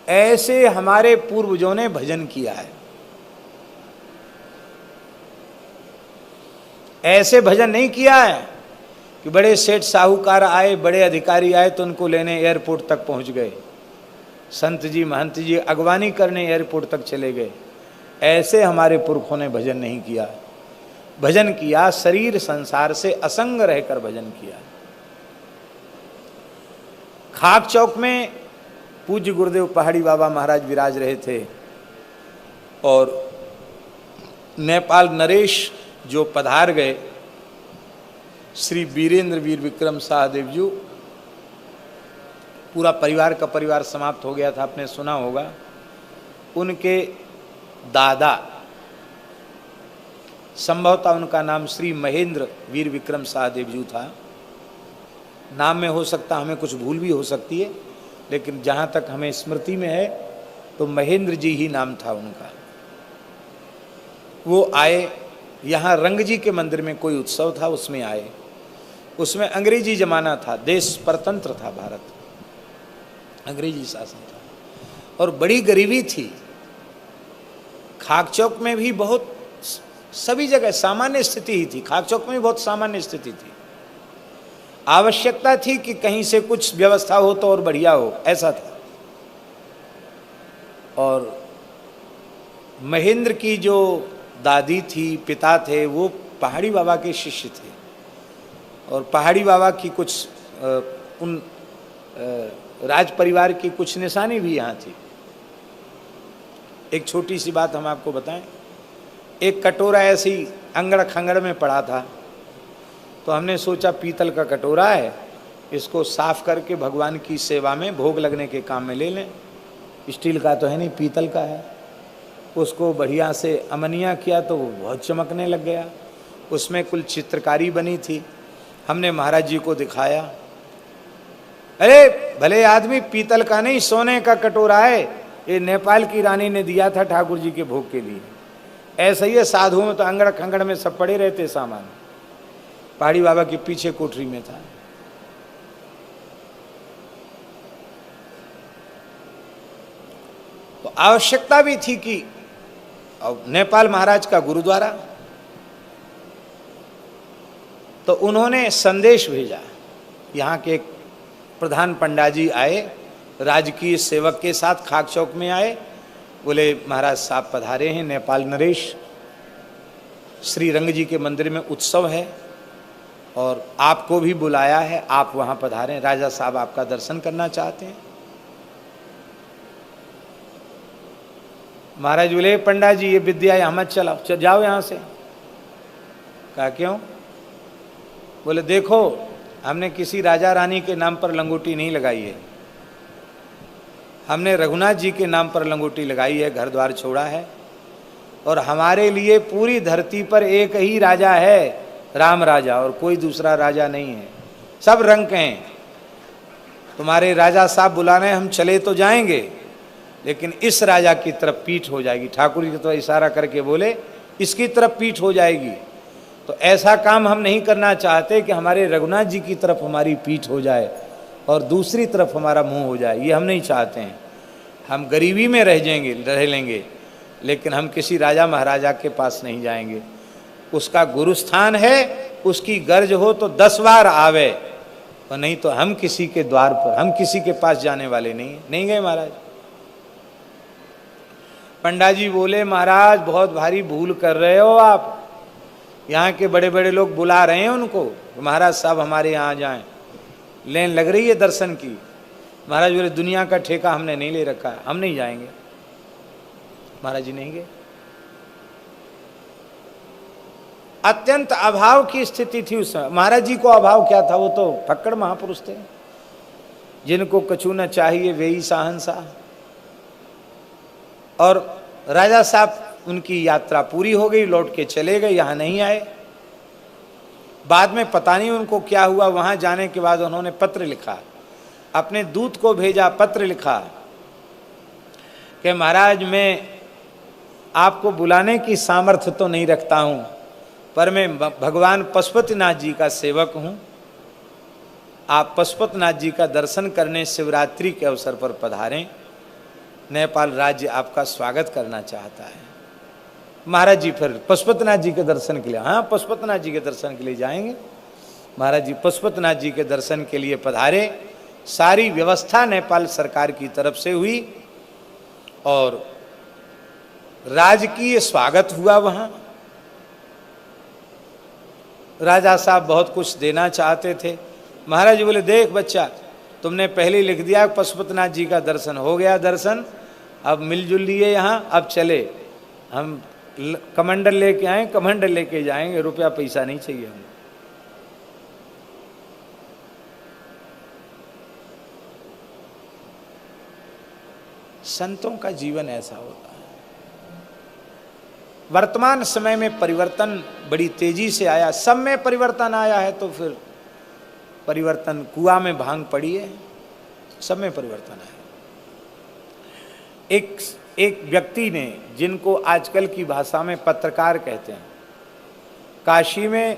ऐसे हमारे पूर्वजों ने भजन किया है। ऐसे भजन नहीं किया है कि बड़े सेठ साहूकार आए, बड़े अधिकारी आए तो उनको लेने एयरपोर्ट तक पहुंच गए, संत जी महंत जी अगवानी करने एयरपोर्ट तक चले गए। ऐसे हमारे पुरखों ने भजन नहीं किया। भजन किया शरीर संसार से असंग रहकर भजन किया। खाक चौक में पूज्य गुरुदेव पहाड़ी बाबा महाराज विराज रहे थे और नेपाल नरेश जो पधार गए, श्री वीरेंद्र वीर विक्रम शाहदेव जी, पूरा परिवार का परिवार समाप्त हो गया था, आपने सुना होगा। उनके दादा, संभवतः उनका नाम श्री महेंद्र वीर विक्रम शाहदेव जी था। नाम में हो सकता हमें कुछ भूल भी हो सकती है, लेकिन जहाँ तक हमें स्मृति में है तो महेंद्र जी ही नाम था उनका। वो आए यहाँ रंग जी के मंदिर में कोई उत्सव था, उसमें आए। उसमें अंग्रेजी जमाना था, देश परतंत्र था भारत, अंग्रेजी शासन था और बड़ी गरीबी थी। खाक चौक में भी बहुत, सभी जगह सामान्य स्थिति ही थी। खाक चौक में भी बहुत सामान्य स्थिति थी। आवश्यकता थी कि कहीं से कुछ व्यवस्था हो तो और बढ़िया हो, ऐसा था। और महेंद्र की जो दादी थी, पिता थे, वो पहाड़ी बाबा के शिष्य थे और पहाड़ी बाबा की कुछ उन राज परिवार की कुछ निशानी भी यहाँ थी। एक छोटी सी बात हम आपको बताएं। एक कटोरा ऐसे ही अंगड़ खंगड़ में पड़ा था, तो हमने सोचा पीतल का कटोरा है, इसको साफ करके भगवान की सेवा में भोग लगने के काम में ले लें। स्टील का तो है नहीं, पीतल का है। उसको बढ़िया से अमनिया किया तो वो बहुत चमकने लग गया। उसमें कुल चित्रकारी बनी थी। हमने महाराज जी को दिखाया। अरे भले आदमी, पीतल का नहीं सोने का कटोरा है, ये नेपाल की रानी ने दिया था ठाकुर जी के भोग के लिए। ऐसा ही है, साधुओं में तो अंगड़ खंगड़ में सब पड़े रहते सामान। पहाड़ी बाबा के पीछे कोठरी में था। तो आवश्यकता भी थी कि नेपाल महाराज का गुरुद्वारा, तो उन्होंने संदेश भेजा। यहाँ के एक प्रधान पंडित जी आए, राजकीय सेवक के साथ खाक चौक में आए। बोले महाराज साहब पधारे हैं, नेपाल नरेश, श्री रंग जी के मंदिर में उत्सव है और आपको भी बुलाया है, आप वहाँ पधारें, राजा साहब आपका दर्शन करना चाहते हैं। महाराज बोले पंडित जी ये विद्या यहाँ मत चलाओ, जाओ यहाँ से। कहा क्यों? बोले देखो, हमने किसी राजा रानी के नाम पर लंगोटी नहीं लगाई है, हमने रघुनाथ जी के नाम पर लंगोटी लगाई है, घर द्वार छोड़ा है और हमारे लिए पूरी धरती पर एक ही राजा है, राम राजा, और कोई दूसरा राजा नहीं है, सब रंग के हैं। तुम्हारे राजा साहब बुलाने हम चले तो जाएंगे, लेकिन इस राजा की तरफ पीठ हो जाएगी। ठाकुर जी की तरफ इशारा करके बोले इसकी तरफ पीठ हो जाएगी। तो ऐसा काम हम नहीं करना चाहते कि हमारे रघुनाथ जी की तरफ हमारी पीठ हो जाए और दूसरी तरफ हमारा मुंह हो जाए, ये हम नहीं चाहते हैं। हम गरीबी में रह लेंगे, लेकिन हम किसी राजा महाराजा के पास नहीं जाएंगे। उसका गुरुस्थान है, उसकी गर्ज हो तो 10 बार आवे, और नहीं तो हम किसी के द्वार पर, हम किसी के पास जाने वाले नहीं गए महाराज। पंडित जी बोले महाराज बहुत भारी भूल कर रहे हो आप, यहाँ के बड़े बड़े लोग बुला रहे हैं उनको, महाराज साहब हमारे यहाँ जाएं, लेन लग रही है दर्शन की। महाराज बोले दुनिया का ठेका हमने नहीं ले रखा है, हम नहीं जाएंगे। महाराज जी नहीं गए। अत्यंत अभाव की स्थिति थी उस समय। महाराज जी को अभाव क्या था, वो तो फक्कड़ महापुरुष थे, जिनको कछु न चाहिए वे ही शहंशाह। और राजा साहब उनकी यात्रा पूरी हो गई, लौट के चले गए, यहाँ नहीं आए। बाद में पता नहीं उनको क्या हुआ। वहाँ जाने के बाद उन्होंने पत्र लिखा, अपने दूत को भेजा, पत्र लिखा कि महाराज मैं आपको बुलाने की सामर्थ्य तो नहीं रखता हूँ, पर मैं भगवान पशुपतिनाथ जी का सेवक हूँ। आप पशुपतिनाथ जी का दर्शन करने शिवरात्रि के अवसर पर पधारें। नेपाल राज्य आपका स्वागत करना चाहता है। महाराज जी फिर पशुपतिनाथ जी के दर्शन के लिए, हाँ पशुपतिनाथ जी के दर्शन के लिए जाएंगे। महाराज जी पशुपतिनाथ जी के दर्शन के लिए पधारे। सारी व्यवस्था नेपाल सरकार की तरफ से हुई और राजकीय स्वागत हुआ। वहां राजा साहब बहुत कुछ देना चाहते थे। महाराज जी बोले, देख बच्चा, तुमने पहले लिख दिया पशुपतिनाथ जी का दर्शन हो गया, दर्शन अब मिलजुल लिए यहाँ, अब चले हम कमंडल लेके आए, कमंडल लेके जाएंगे, रुपया पैसा नहीं चाहिए हमको। संतों का जीवन ऐसा होता है। वर्तमान समय में परिवर्तन बड़ी तेजी से आया, सब में परिवर्तन आया है, तो फिर परिवर्तन कुआं में भांग पड़ी है, सब में परिवर्तन आया। एक व्यक्ति ने, जिनको आजकल की भाषा में पत्रकार कहते हैं, काशी में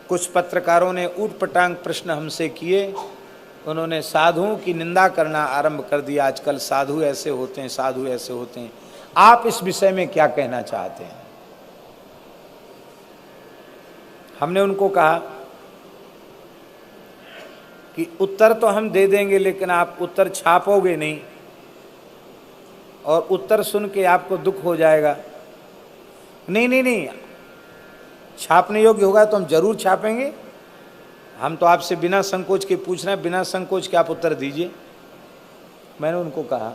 कुछ पत्रकारों ने ऊटपटांग प्रश्न हमसे किए। उन्होंने साधुओं की निंदा करना आरंभ कर दिया। आजकल साधु ऐसे होते हैं, साधु ऐसे होते हैं। आप इस विषय में क्या कहना चाहते हैं? हमने उनको कहा कि उत्तर तो हम दे देंगे, लेकिन आप उत्तर छापोगे नहीं, और उत्तर सुन के आपको दुख हो जाएगा। नहीं नहीं नहीं, छापने योग्य होगा तो हम जरूर छापेंगे। हम तो आपसे बिना संकोच के पूछ रहे हैं, बिना संकोच के आप उत्तर दीजिए। मैंने उनको कहा,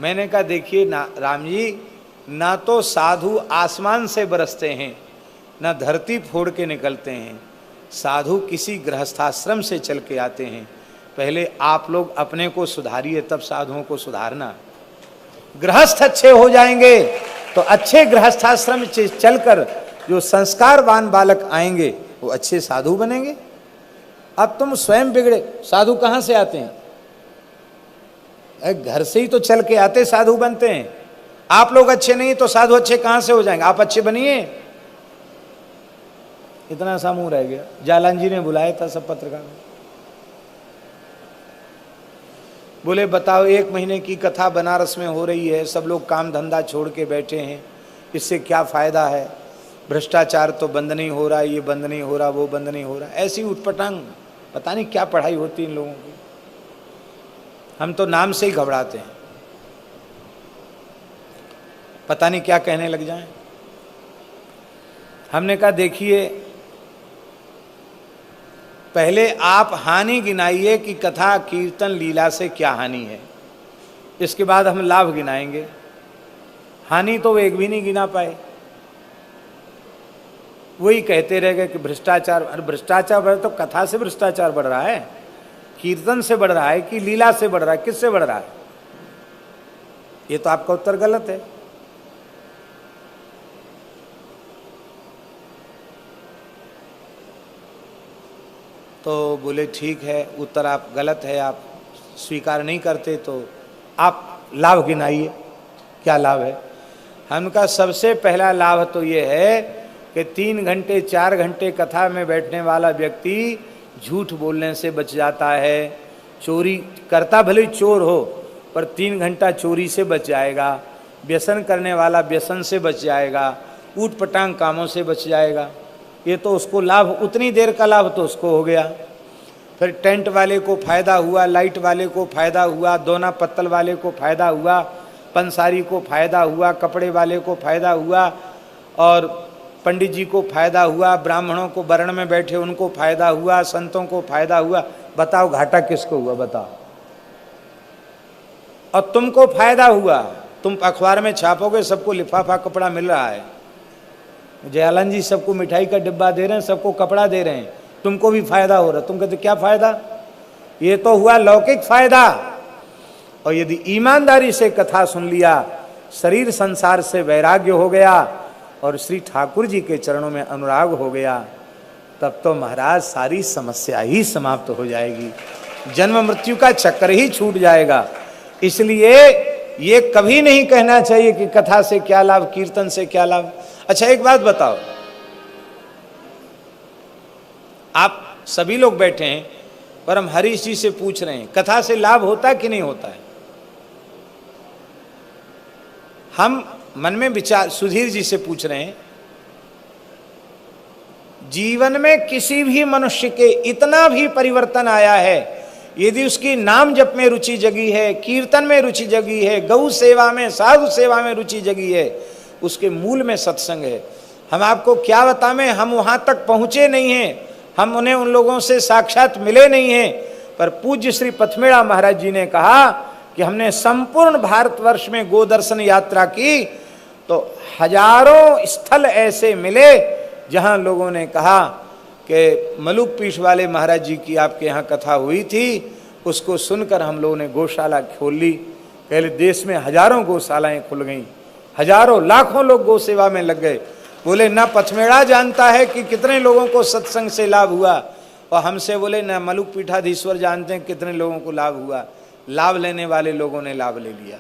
मैंने कहा देखिए ना राम जी, ना तो साधु आसमान से बरसते हैं, ना धरती फोड़ के निकलते हैं। साधु किसी गृहस्थाश्रम से चल के आते हैं। पहले आप लोग अपने को सुधारिए, तब साधुओं को सुधारना। गृहस्थ अच्छे हो जाएंगे तो अच्छे गृहस्थाश्रम से चलकर जो संस्कारवान बालक आएंगे वो अच्छे साधु बनेंगे। अब तुम स्वयं बिगड़े, साधु कहाँ से आते हैं? घर से ही तो चल के आते साधु बनते हैं। आप लोग अच्छे नहीं तो साधु अच्छे कहाँ से हो जाएंगे? आप अच्छे बनिए। इतना सा मुंह रह गया। जालान जी ने बुलाया था सब पत्रकार, बोले बताओ, 1 महीने की कथा बनारस में हो रही है, सब लोग काम धंधा छोड़ के बैठे हैं, इससे क्या फायदा है? भ्रष्टाचार तो बंद नहीं हो रहा, ये बंद नहीं हो रहा, वो बंद नहीं हो रहा। ऐसी उठपटांग, पता नहीं क्या पढ़ाई होती इन लोगों की। हम तो नाम से ही घबराते हैं, पता नहीं क्या कहने लग जाएं। हमने कहा देखिए, पहले आप हानि गिनाइए कि कथा कीर्तन लीला से क्या हानि है, इसके बाद हम लाभ गिनाएंगे। हानि तो वो एक भी नहीं गिना पाए, वही कहते रह गए कि भ्रष्टाचार। अरे भ्रष्टाचार बढ़ तो कथा से भ्रष्टाचार बढ़ रहा है, कीर्तन से बढ़ रहा है कि लीला से बढ़ रहा है? किससे बढ़ रहा है? ये तो आपका उत्तर गलत है। तो बोले ठीक है, उत्तर आप गलत है, आप स्वीकार नहीं करते तो आप लाभ गिनाइए, क्या लाभ है? हमने कहा सबसे पहला लाभ तो ये है कि 3 घंटे 4 घंटे कथा में बैठने वाला व्यक्ति झूठ बोलने से बच जाता है। चोरी करता भले चोर हो, पर 3 घंटा चोरी से बच जाएगा। व्यसन करने वाला व्यसन से बच जाएगा, ऊट पटांग कामों से बच जाएगा। ये तो उसको लाभ, उतनी देर का लाभ तो उसको हो गया। फिर टेंट वाले को फायदा हुआ, लाइट वाले को फायदा हुआ, दोना पत्तल वाले को फायदा हुआ, पंसारी को फायदा हुआ, कपड़े वाले को फायदा हुआ, और पंडित जी को फायदा हुआ, ब्राह्मणों को वर्ण में बैठे उनको फायदा हुआ, संतों को फायदा हुआ। बताओ घाटा किसको हुआ? बताओ। और तुमको फायदा हुआ, तुम अखबार में छापोगे, सबको लिफाफा कपड़ा मिल रहा है। जयालन जी सबको मिठाई का डिब्बा दे रहे हैं, सबको कपड़ा दे रहे हैं, तुमको भी फायदा हो रहा। तुम कहते क्या फायदा? ये तो हुआ लौकिक फायदा। और यदि ईमानदारी से कथा सुन लिया, शरीर संसार से वैराग्य हो गया और श्री ठाकुर जी के चरणों में अनुराग हो गया, तब तो महाराज सारी समस्या ही समाप्त हो जाएगी, जन्म मृत्यु का चक्कर ही छूट जाएगा। इसलिए ये कभी नहीं कहना चाहिए कि कथा से क्या लाभ, कीर्तन से क्या लाभ। अच्छा एक बात बताओ, आप सभी लोग बैठे हैं, पर हम हरीश जी से पूछ रहे हैं, कथा से लाभ होता है कि नहीं होता है? हम मन में विचार, सुधीर जी से पूछ रहे हैं, जीवन में किसी भी मनुष्य के इतना भी परिवर्तन आया है, यदि उसकी नाम जप में रुचि जगी है, कीर्तन में रुचि जगी है, गौ सेवा में, साधु सेवा में रुचि जगी है, उसके मूल में सत्संग है। हम आपको क्या बताएं, हम वहां तक पहुंचे नहीं हैं, हम उन्हें उन लोगों से साक्षात मिले नहीं हैं, पर पूज्य श्री पथमेड़ा महाराज जी ने कहा कि हमने संपूर्ण भारतवर्ष में गोदर्शन यात्रा की तो हजारों स्थल ऐसे मिले जहां लोगों ने कहा कि मलुक पीठ वाले महाराज जी की आपके यहाँ कथा हुई थी, उसको सुनकर हम लोगों ने गौशाला खोल ली। पहले देश में हजारों गौशालाएं खुल गईं, हजारों लाखों लोग गौ सेवा में लग गए। बोले ना पथमेड़ा जानता है कि कितने लोगों को सत्संग से लाभ हुआ, और हमसे बोले ना मलुक पीठाधीश्वर जानते हैं कितने लोगों को लाभ हुआ। लाभ लेने वाले लोगों ने लाभ ले लिया।